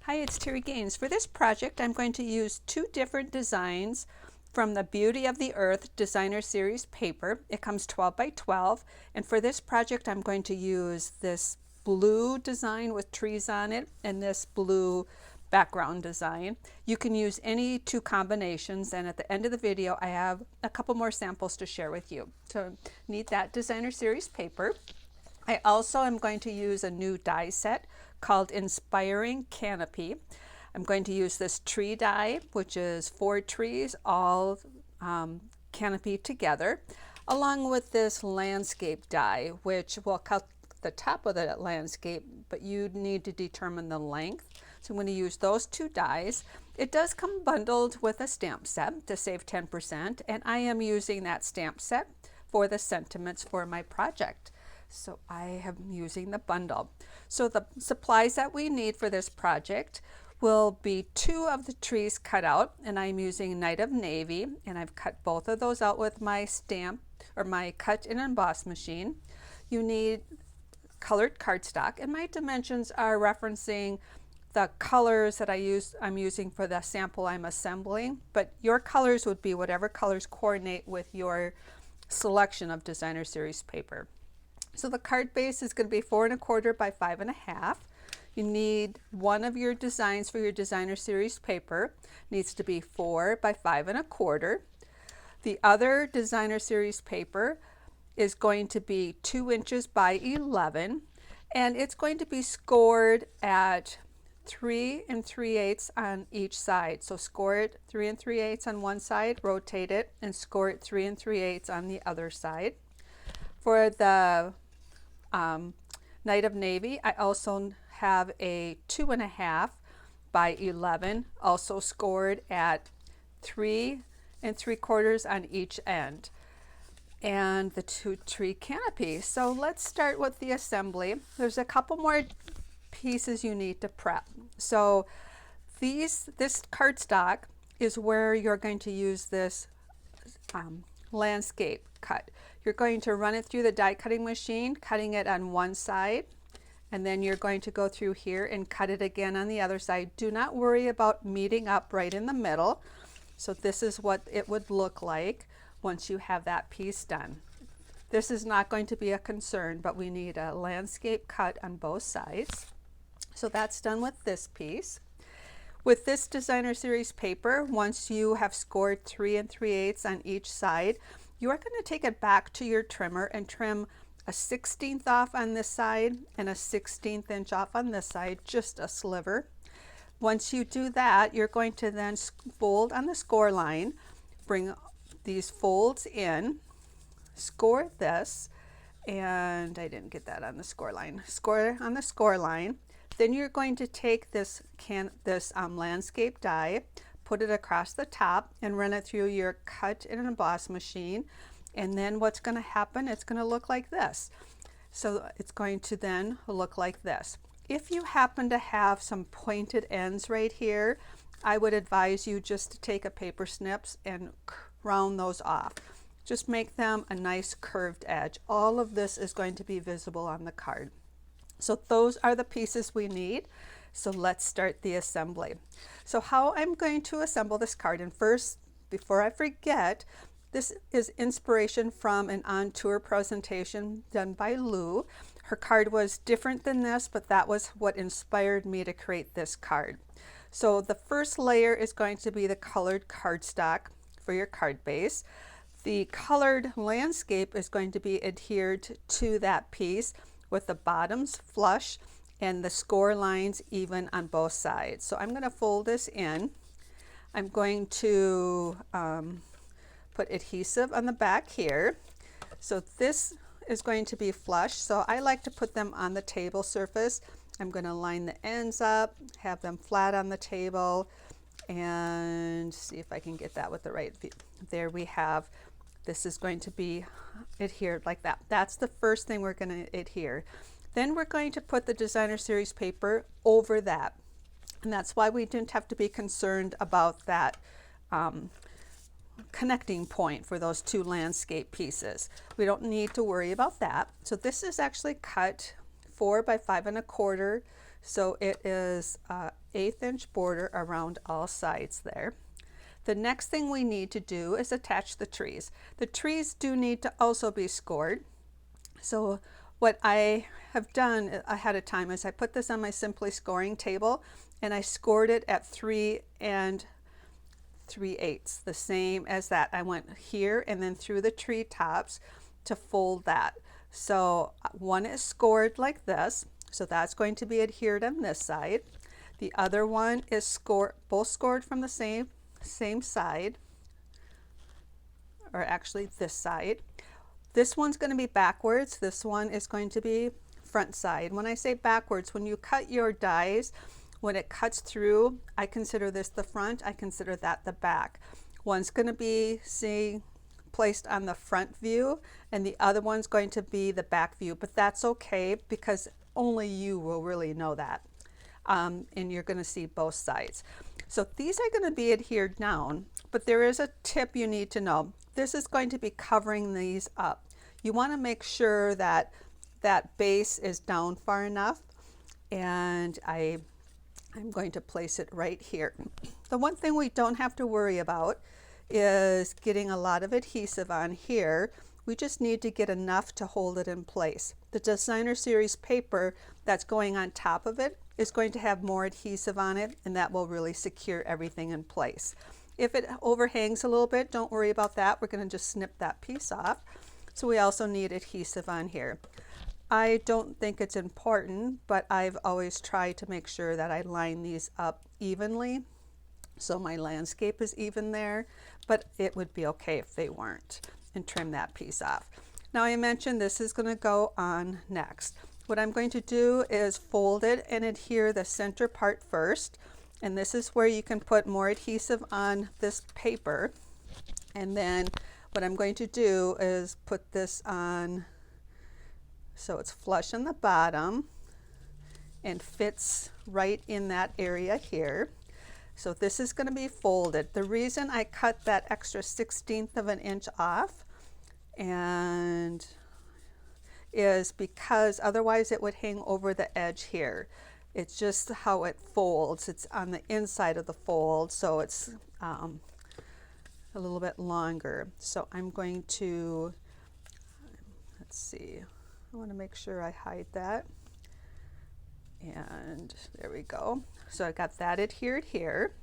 Hi, it's Terry Gaines. For this project, I'm going to use two different designs from the Beauty of the Earth Designer Series paper. It comes 12 by 12, and for this project, I'm going to use this blue design with trees on it and this blue background design. You can use any two combinations, and at the end of the video, I have a couple more samples to share with you. So need that Designer Series paper. I also am going to use a new die set called Inspiring Canopy. I'm going to use this tree die, which is 4 trees all canopy together, along with this landscape die, which will cut the top of the landscape, but you need to determine the length. So I'm going to use those two dies. It does come bundled with a stamp set to save 10%, and I am using that stamp set for the sentiments for my project. So I am using the bundle. So the supplies that we need for this project will be 2 of the trees cut out, and I'm using Night of Navy, and I've cut both of those out with my stamp or my cut and emboss machine. You need colored cardstock, and my dimensions are referencing the colors that I'm using for the sample I'm assembling, but your colors would be whatever colors coordinate with your selection of Designer Series paper. So the card base is going to be 4 1/4 by 5 1/2. You need one of your designs for your Designer Series paper. Needs to be 4 by 5 1/4. The other Designer Series paper is going to be 2 inches by 11, and it's going to be scored at 3 3/8 on each side. So score it 3 3/8 on one side, rotate it, and score it 3 3/8 on the other side. For the Night of Navy, I also have a 2 1/2 by 11, also scored at 3 3/4 on each end, and the 2 tree canopy. So let's start with the assembly. There's a couple more pieces you need to prep. So this cardstock is where you're going to use this landscape cut. You're going to run it through the die cutting machine, cutting it on one side, and then you're going to go through here and cut it again on the other side. Do not worry about meeting up right in the middle. So this is what it would look like once you have that piece done. This is not going to be a concern, but we need a landscape cut on both sides. So that's done with this piece. With this Designer Series paper, once you have scored 3 3/8 on each side, you are going to take it back to your trimmer and trim a 1/16 off on this side and a 1/16 inch off on this side, just a sliver. Once you do that, you're going to then fold on the score line, bring these folds in, score this, and I didn't get that on the score line. Score on the score line. Then you're going to take this landscape die, put it across the top, and run it through your cut and emboss machine. And then what's going to happen, it's going to look like this. So it's going to then look like this. If you happen to have some pointed ends right here, I would advise you just to take a paper snips and round those off. Just make them a nice curved edge. All of this is going to be visible on the card. So those are the pieces we need. So let's start the assembly. So how I'm going to assemble this card, and first, before I forget, this is inspiration from an on tour presentation done by Lou. Her card was different than this, but that was what inspired me to create this card. So the first layer is going to be the colored cardstock for your card base. The colored landscape is going to be adhered to that piece with the bottoms flush and the score lines even on both sides. So I'm going to fold this in. I'm going to put adhesive on the back here. So this is going to be flush. So I like to put them on the table surface. I'm going to line the ends up, have them flat on the table, and see if I can get that with the right view. There we have. This is going to be adhered like that. That's the first thing we're going to adhere. Then we're going to put the Designer Series paper over that. And that's why we didn't have to be concerned about that connecting point for those 2 landscape pieces. We don't need to worry about that. So this is actually cut 4 by 5 1/4. So it is 1/8 inch border around all sides there. The next thing we need to do is attach the trees. The trees do need to also be scored. So what I have done ahead of time is I put this on my Simply scoring table and I scored it at 3 3/8, the same as that. I went here and then through the tree tops to fold that. So one is scored like this, so that's going to be adhered on this side. The other one is scored, both scored from the same side, or actually this side. This one's going to be backwards. This one is going to be front side. When I say backwards, when you cut your dies, when it cuts through, I consider this the front, I consider that the back. One's going to be placed on the front view and the other one's going to be the back view, but that's okay because only you will really know that. And you're going to see both sides. So these are going to be adhered down, but there is a tip you need to know. This is going to be covering these up. You want to make sure that that base is down far enough, and I'm going to place it right here. The one thing we don't have to worry about is getting a lot of adhesive on here. We just need to get enough to hold it in place. The Designer Series paper that's going on top of it is going to have more adhesive on it, and that will really secure everything in place. If it overhangs a little bit, don't worry about that. We're going to just snip that piece off. So we also need adhesive on here. I don't think it's important, but I've always tried to make sure that I line these up evenly so my landscape is even there, but it would be okay if they weren't, and trim that piece off. Now I mentioned this is going to go on next. What I'm going to do is fold it and adhere the center part first, and this is where you can put more adhesive on this paper. And then what I'm going to do is put this on so it's flush in the bottom and fits right in that area here. So this is going to be folded. The reason I cut that extra 1/16 of an inch off and is because otherwise it would hang over the edge here. It's just how it folds. It's on the inside of the fold, so it's a little bit longer. So I'm going to, let's see, I want to make sure I hide that. And there we go. So I got that adhered here,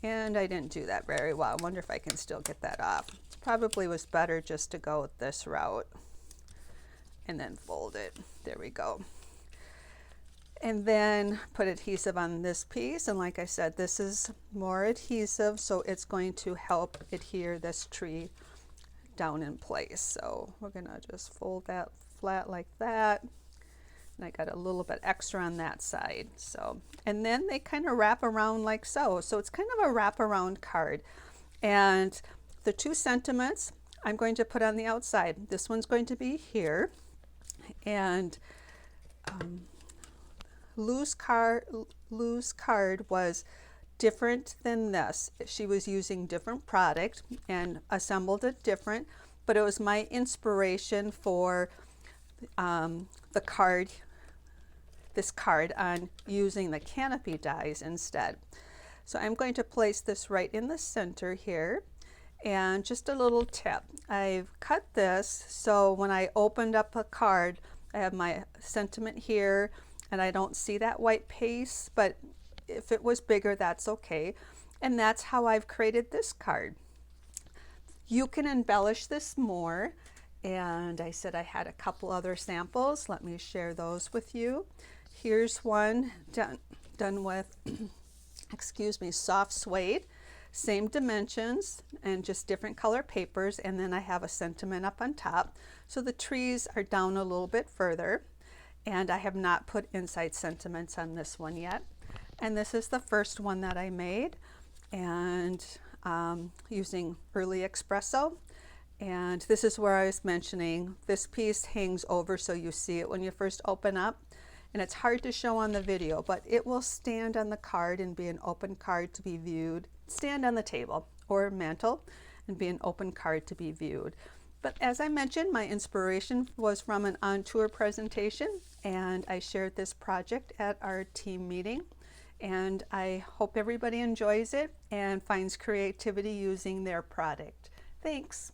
and I didn't do that very well. I wonder if I can still get that off. Probably was better just to go with this route and then fold it. There we go. And then put adhesive on this piece, and like I said, this is more adhesive, so it's going to help adhere this tree down in place. So we're gonna just fold that flat like that, and I got a little bit extra on that side. So, and then they kind of wrap around like so. So it's kind of a wraparound card, and the 2 sentiments I'm going to put on the outside. This one's going to be here, and loose card was different than this. She was using different product and assembled it different, but it was my inspiration for the card, this card, on using the Canopy dies instead. So I'm going to place this right in the center here. And just a little tip, I've cut this so when I opened up a card, I have my sentiment here and I don't see that white piece, but if it was bigger, that's okay. And that's how I've created this card. You can embellish this more, and I said I had a couple other samples. Let me share those with you. Here's one done with excuse me, soft suede, same dimensions and just different color papers, and then I have a sentiment up on top. So the trees are down a little bit further, and I have not put inside sentiments on this one yet. And this is the first one that I made, and using early espresso. And this is where I was mentioning this piece hangs over so you see it when you first open up, and it's hard to show on the video, but it will stand on the card and be an open card to be viewed, stand on the table or mantle and be an open card to be viewed. But as I mentioned, my inspiration was from an on tour presentation, and I shared this project at our team meeting, And I hope everybody enjoys it and finds creativity using their product. Thanks.